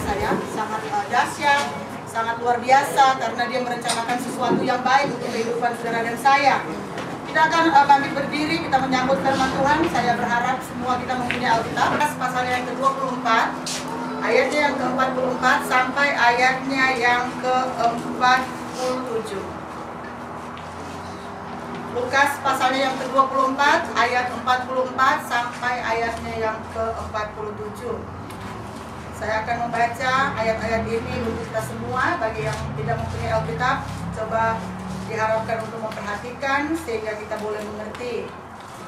biasa ya, sangat dahsyat, sangat luar biasa karena dia merencanakan sesuatu yang baik untuk kehidupan saudara dan saya. Kita akan bangkit berdiri, kita menyambut firman Tuhan. Saya berharap semua kita mempunyai Alkitab. Pasal yang ke-24, ayatnya yang ke-44 sampai ayatnya yang ke-47. Lukas pasalnya yang ke-24, ayat 44 sampai ayatnya yang ke-47. Saya akan membaca ayat-ayat ini untuk kita semua. Bagi yang tidak mempunyai Alkitab, coba diharapkan untuk memperhatikan sehingga kita boleh mengerti.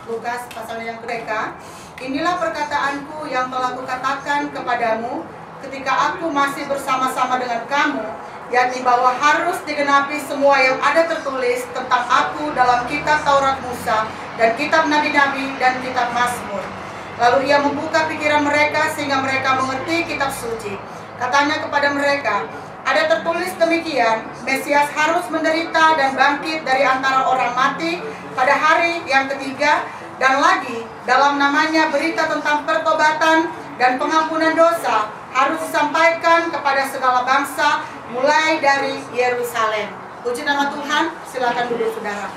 Lukas pasalnya yang kedua. Inilah perkataanku yang telah kukatakan kepadamu ketika aku masih bersama-sama dengan kamu, yakni bahwa harus digenapi semua yang ada tertulis tentang aku dalam kitab Taurat Musa dan kitab Nabi-Nabi dan kitab Mazmur. Lalu ia membuka pikiran mereka sehingga mereka mengerti kitab suci. Katanya kepada mereka, ada tertulis demikian, Mesias harus menderita dan bangkit dari antara orang mati pada hari yang ketiga, dan lagi dalam namanya berita tentang pertobatan dan pengampunan dosa harus disampaikan kepada segala bangsa mulai dari Yerusalem. Puji nama Tuhan, silakan duduk saudara.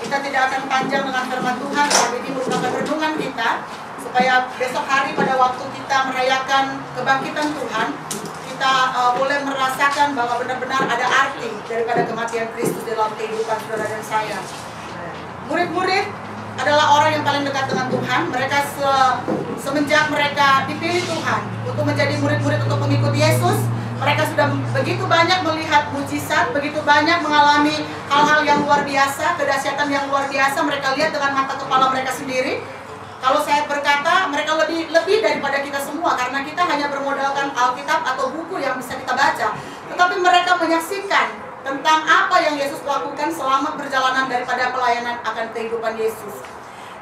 Kita tidak akan panjang dengan firman Tuhan, tapi ini merupakan renungan kita supaya besok hari pada waktu kita merayakan kebangkitan Tuhan, kita boleh merasakan bahwa benar-benar ada arti daripada kematian Kristus dalam kehidupan saudara dan saya. Murid-murid adalah orang yang paling dekat dengan Tuhan. Mereka semenjak mereka dipilih Tuhan untuk menjadi murid-murid untuk mengikuti Yesus, mereka sudah begitu banyak melihat mujizat, begitu banyak mengalami hal-hal yang luar biasa, kedahsyatan yang luar biasa. Mereka lihat dengan mata kepala mereka sendiri. Kalau saya berkata, mereka lebih daripada kita semua, karena kita hanya bermodalkan Alkitab atau buku yang bisa kita baca. Tetapi mereka menyaksikan tentang apa yang Yesus lakukan selama perjalanan daripada pelayanan akan kehidupan Yesus.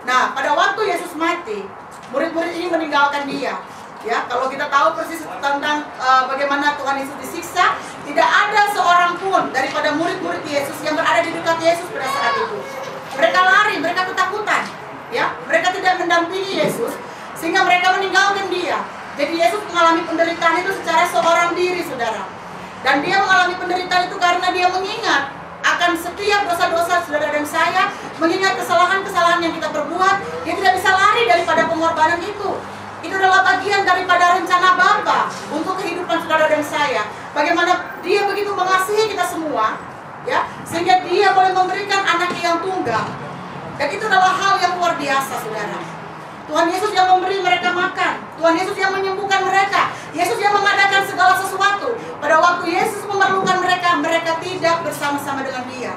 Nah, pada waktu Yesus mati, murid-murid ini meninggalkan dia. Ya, kalau kita tahu persis tentang bagaimana Tuhan Yesus disiksa, tidak ada seorang pun daripada murid-murid Yesus yang berada di dekat Yesus pada saat itu. Mereka lari, mereka ketakutan. Ya, mereka tidak mendampingi Yesus sehingga mereka meninggalkan dia. Jadi Yesus mengalami penderitaan itu secara seorang diri, saudara. Dan dia mengalami penderitaan itu karena dia mengingat akan setiap dosa-dosa saudara dan saya, mengingat kesalahan-kesalahan yang kita perbuat. Dia tidak bisa lari daripada pengorbanan itu. Itu adalah bagian daripada rencana Bapa untuk kehidupan saudara dan saya. Bagaimana dia begitu mengasihi kita semua, ya, sehingga dia boleh memberikan anak yang tunggal. Dan itu adalah hal yang luar biasa, saudara. Tuhan Yesus yang memberi mereka makan, Tuhan Yesus yang menyembuhkan mereka, Yesus yang mengadakan segala sesuatu. Pada waktu Yesus memerlukan mereka, mereka tidak bersama-sama dengan dia.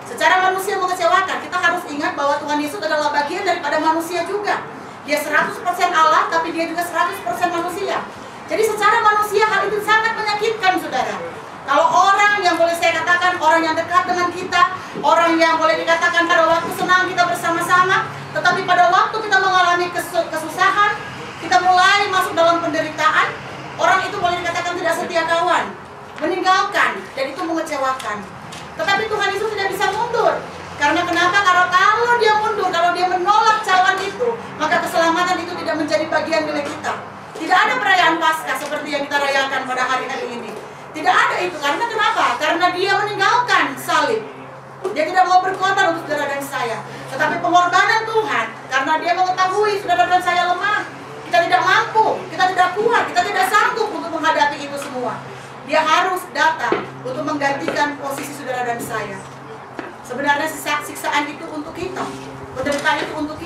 Secara manusia mengecewakan. Kita harus ingat bahwa Tuhan Yesus adalah bagian daripada manusia juga. Dia 100% Allah, tapi dia juga 100% manusia. Jadi secara manusia hal itu sangat menyakitkan, saudara. Kalau orang yang boleh saya katakan, orang yang dekat dengan kita, orang yang boleh dikatakan pada waktu senang kita bersama-sama, tetapi pada waktu kita mengalami kesusahan, kita mulai masuk dalam penderitaan, orang itu boleh dikatakan tidak setia kawan, meninggalkan, dan itu mengecewakan. Tetapi Tuhan Yesus tidak bisa mundur. Karena kenapa? Karena kalau dia mundur, kalau dia menolak cawan itu, maka keselamatan itu tidak menjadi bagian milik kita. Tidak ada perayaan Paskah seperti yang kita rayakan pada hari-hari ini. Tidak ada itu. Karena kenapa? Karena dia meninggalkan salib. Dia tidak mau berkorban untuk saudara dan saya. Tetapi pengorbanan Tuhan, karena dia mengetahui saudara dan saya lemah, kita tidak mampu, kita tidak kuat, kita tidak sanggup untuk menghadapi itu semua. Dia harus datang untuk menggantikan posisi saudara dan saya. Sebenarnya siksaan itu untuk kita, penderitaan itu untuk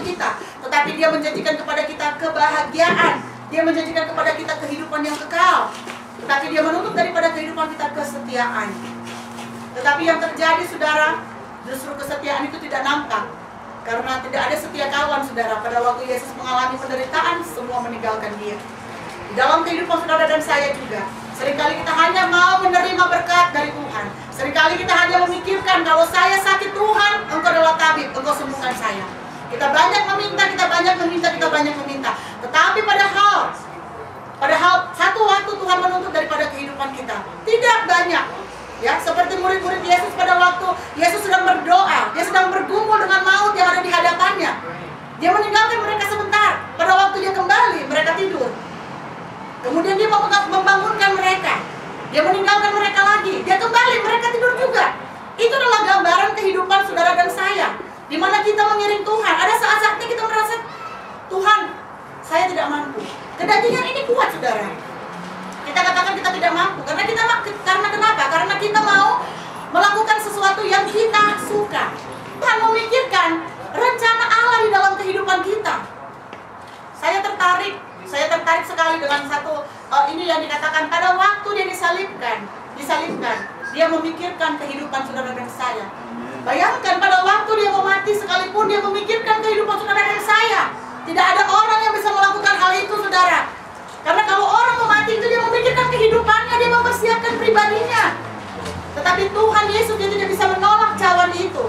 kita. Tetapi dia menjanjikan kepada kita kebahagiaan. Dia menjanjikan kepada kita kehidupan yang kekal. Tetapi dia menuntut daripada kehidupan kita kesetiaan. Tetapi yang terjadi, saudara, justru kesetiaan itu tidak nampak. Karena tidak ada setia kawan, saudara. Pada waktu Yesus mengalami penderitaan, semua meninggalkan dia. Di dalam kehidupan saudara dan saya juga, seringkali kita hanya mau menerima berkat dari Tuhan. Seringkali kita hanya memikirkan, kalau saya sakit, Tuhan, Engkau adalah tabib, Engkau sembuhkan saya. Kita banyak meminta, kita banyak meminta. Tetapi padahal satu waktu Tuhan menuntut daripada kehidupan kita. Tidak banyak. Ya, seperti murid-murid Yesus pada waktu Yesus sedang berdoa, dia sedang bergumul dengan maut yang ada di hadapannya. Dia meninggalkan mereka sebentar. Pada waktu dia kembali, mereka tidur. Kemudian dia membangunkan mereka. Dia meninggalkan mereka lagi. Dia kembali, mereka tidur juga. Itu adalah gambaran kehidupan saudara dan saya, di mana kita mengiring Tuhan. Ada saat-saatnya kita merasa, Tuhan, saya tidak mampu. Kedagingan ini kuat, saudara. Kita katakan kita tidak mampu. Karena kenapa? Karena kita mau melakukan sesuatu yang kita suka. Tuhan memikirkan rencana Allah di dalam kehidupan kita. Saya tertarik sekali dengan satu ini yang dikatakan pada waktu dia disalibkan, dia memikirkan kehidupan saudara dan saya. Bayangkan pada waktu dia mau mati sekalipun dia memikirkan kehidupan saudara dan saya. Tidak ada orang yang bisa melakukan hal itu, saudara. Karena kalau orang mau mati itu dia memikirkan kehidupannya, dia mempersiapkan pribadinya. Tetapi Tuhan Yesus dia tidak bisa menolak cawan itu.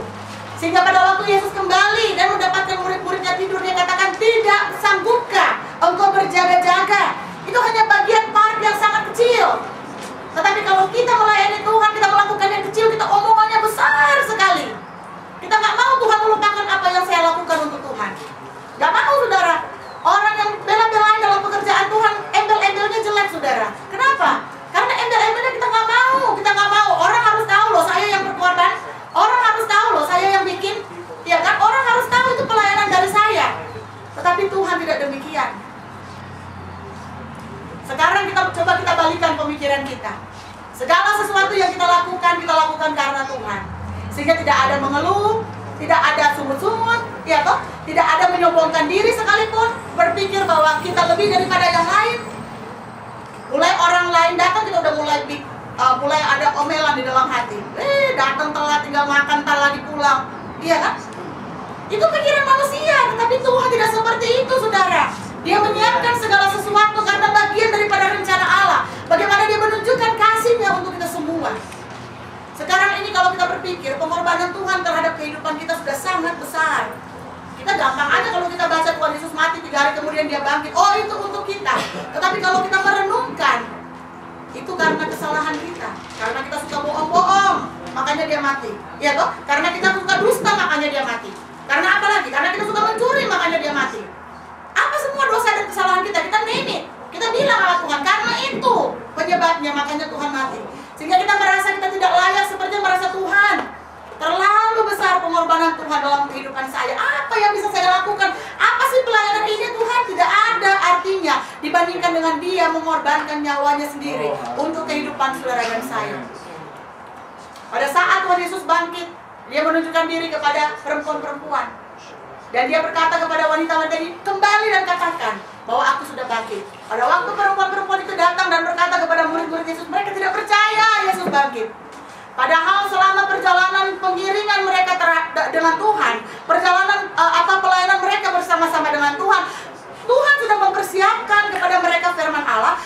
Sehingga pada waktu Yesus kembali dan mendapatkan murid-muridnya tidur, dia katakan, tidak sanggupkah engkau berjaga-jaga? Itu hanya bagian part yang sangat kecil. Tetapi kalau kita melayani Tuhan, kita melakukan yang kecil, kita omongannya besar sekali. Kita nggak mau Tuhan melupakan apa yang saya lakukan untuk Tuhan. Nggak mau, saudara. Orang yang bela-belain dalam pekerjaan Tuhan, embel-embelnya jelek, saudara. Kenapa? Karena embel-embelnya kita nggak mau. Kita nggak mau. Orang harus tahu loh, saya yang berkorban. Orang harus tahu loh, saya yang bikin. Ya kan? Orang harus tahu itu pelayanan dari saya. Tetapi Tuhan tidak demikian. Sekarang kita balikan pemikiran kita. Segala sesuatu yang kita lakukan karena Tuhan. Sehingga tidak ada mengeluh, tidak ada sumut-sumut, ya toh? Tidak ada menyombongkan diri sekalipun, berpikir bahwa kita lebih daripada yang lain. Mulai orang lain datang, kita udah mulai ada omelan di dalam hati. Datang telat, tinggal makan, ntar lagi pulang. Iya kan? Itu pikiran manusia, tetapi Tuhan tidak seperti itu, saudara. Dia menyiapkan segala sesuatu karena bagian daripada rencana Allah. Bagaimana dia menunjukkan kasih-Nya untuk kita semua. Sekarang ini kalau kita berpikir, pengorbanan Tuhan terhadap kehidupan kita sudah sangat besar. Kita gampang aja kalau kita baca Tuhan Yesus mati 3 hari kemudian dia bangkit. Oh, itu untuk kita. Tetapi kalau kita merenungkan, itu karena kesalahan kita. Karena kita suka bohong-bohong, makanya dia mati. Ya toh? Karena kita suka dusta, makanya dia mati. Karena apa lagi? Karena kita suka mencuri, makanya dia mati. Apa semua dosa dan kesalahan kita? Kita name it. Kita bilang sama Tuhan, karena itu penyebabnya, makanya Tuhan mati. Sehingga kita merasa kita tidak layak, seperti merasa Tuhan, terlalu besar pengorbanan Tuhan dalam kehidupan saya. Apa yang bisa saya lakukan? Apa sih pelayanan ini Tuhan? Tidak ada artinya dibandingkan dengan dia mengorbankan nyawanya sendiri untuk kehidupan saudara dan saya. Pada saat Tuhan Yesus bangkit, dia menunjukkan diri kepada perempuan-perempuan. Dan dia berkata kepada wanita-wanita ini, kembali dan katakan bahwa aku sudah bangkit. Pada waktu perempuan-perempuan itu datang dan berkata kepada murid-murid Yesus, mereka tidak percaya Yesus bangkit. Padahal selama perjalanan pengiringan mereka dengan Tuhan, perjalanan pelayanan mereka bersama-sama dengan Tuhan, Tuhan sudah mempersiapkan kepada mereka firman Allah